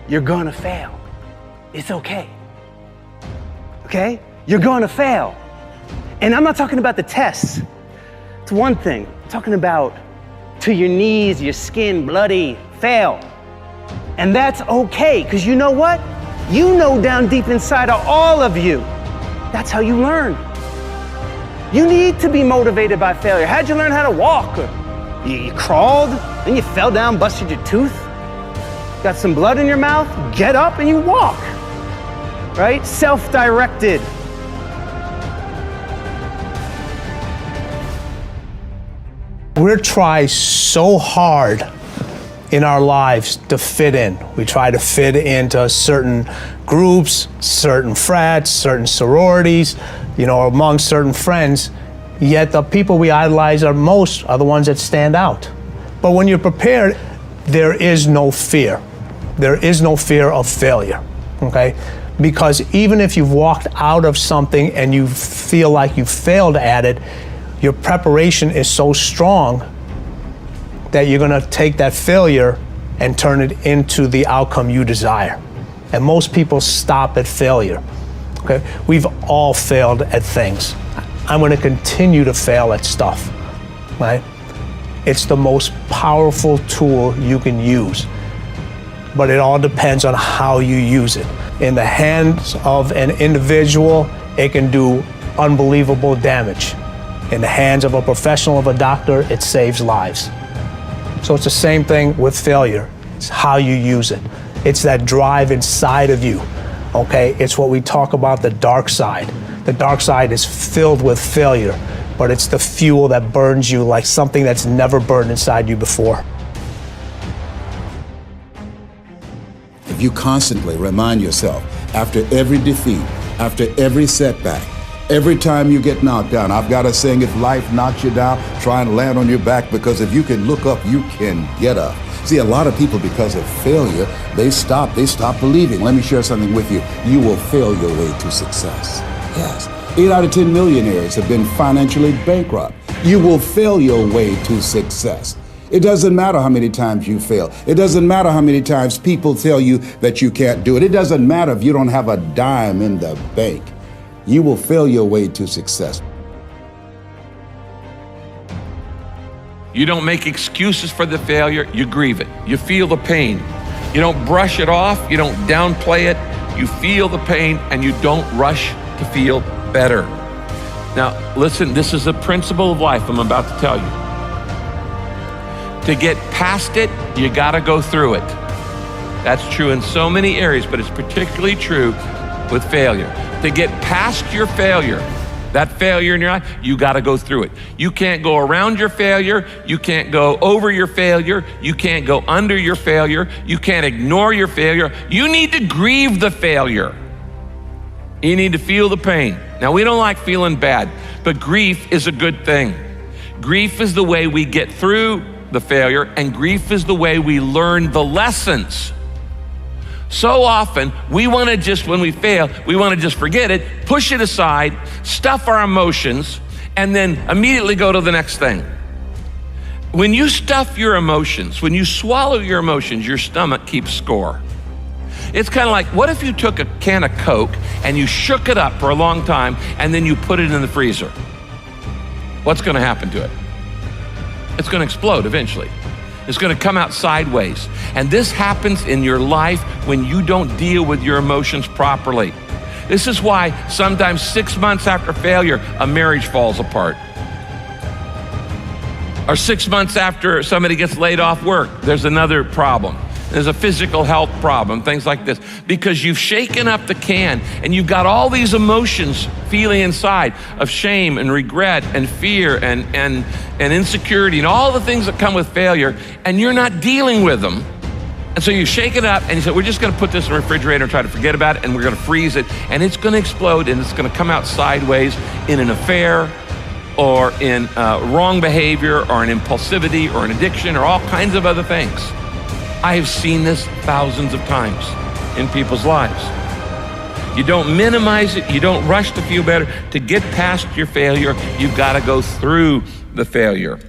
you're gonna fail. It's okay. Okay? You're gonna fail. And I'm not talking about the tests. It's one thing. I'm talking about to your knees, your skin, bloody, fail. And that's okay, because you know what? You know down deep inside of all of you, that's how you learn. You need to be motivated by failure. How'd you learn how to walk? You crawled, then you fell down, busted your tooth, got some blood in your mouth, get up and you walk, right? Self-directed. We're trying so hard in our lives to fit in. We try to fit into certain groups, certain frats, certain sororities, among certain friends, yet the people we idolize most are the ones that stand out. But when you're prepared, there is no fear. There is no fear of failure, okay? Because even if you've walked out of something and you feel like you failed at it, your preparation is so strong that you're gonna take that failure and turn it into the outcome you desire. And most people stop at failure, okay? We've all failed at things. I'm gonna continue to fail at stuff, right? It's the most powerful tool you can use, but it all depends on how you use it. In the hands of an individual, it can do unbelievable damage. In the hands of a professional, of a doctor, it saves lives. So it's the same thing with failure. It's how you use it. It's that drive inside of you, okay? It's what we talk about, the dark side. The dark side is filled with failure, but it's the fuel that burns you like something that's never burned inside you before. If you constantly remind yourself, after every defeat, after every setback, every time you get knocked down, I've got a saying, if life knocks you down, try and land on your back, because if you can look up, you can get up. See, a lot of people, because of failure, they stop believing. Let me share something with you. You will fail your way to success. Yes. 8 out of 10 millionaires have been financially bankrupt. You will fail your way to success. It doesn't matter how many times you fail. It doesn't matter how many times people tell you that you can't do it. It doesn't matter if you don't have a dime in the bank. You will fail your way to success. You don't make excuses for the failure, you grieve it. You feel the pain. You don't brush it off, you don't downplay it. You feel the pain and you don't rush to feel better. Now, listen, this is a principle of life I'm about to tell you. To get past it, you gotta go through it. That's true in so many areas, but it's particularly true with failure. To get past your failure, that failure in your life, you gotta go through it. You can't go around your failure, you can't go over your failure, you can't go under your failure, you can't ignore your failure. You need to grieve the failure. You need to feel the pain. Now, we don't like feeling bad, but grief is a good thing. Grief is the way we get through the failure, and grief is the way we learn the lessons. So often, we want to just, when we fail, we want to just forget it, push it aside, stuff our emotions, and then immediately go to the next thing. When you stuff your emotions, when you swallow your emotions, your stomach keeps score. It's kind of like, what if you took a can of Coke and you shook it up for a long time and then you put it in the freezer? What's going to happen to it? It's going to explode eventually. It's going to come out sideways. And this happens in your life when you don't deal with your emotions properly. This is why sometimes 6 months after failure, a marriage falls apart. Or 6 months after somebody gets laid off work, there's another problem. There's a physical health problem, things like this. Because you've shaken up the can and you've got all these emotions feeling inside of shame and regret and fear and insecurity and all the things that come with failure, and you're not dealing with them. And so you shake it up and you say, we're just gonna put this in the refrigerator and try to forget about it, and we're gonna freeze it, and it's gonna explode, and it's gonna come out sideways in an affair or in wrong behavior or an impulsivity or an addiction or all kinds of other things. I have seen this thousands of times in people's lives. You don't minimize it, you don't rush to feel better. To get past your failure, you've got to go through the failure.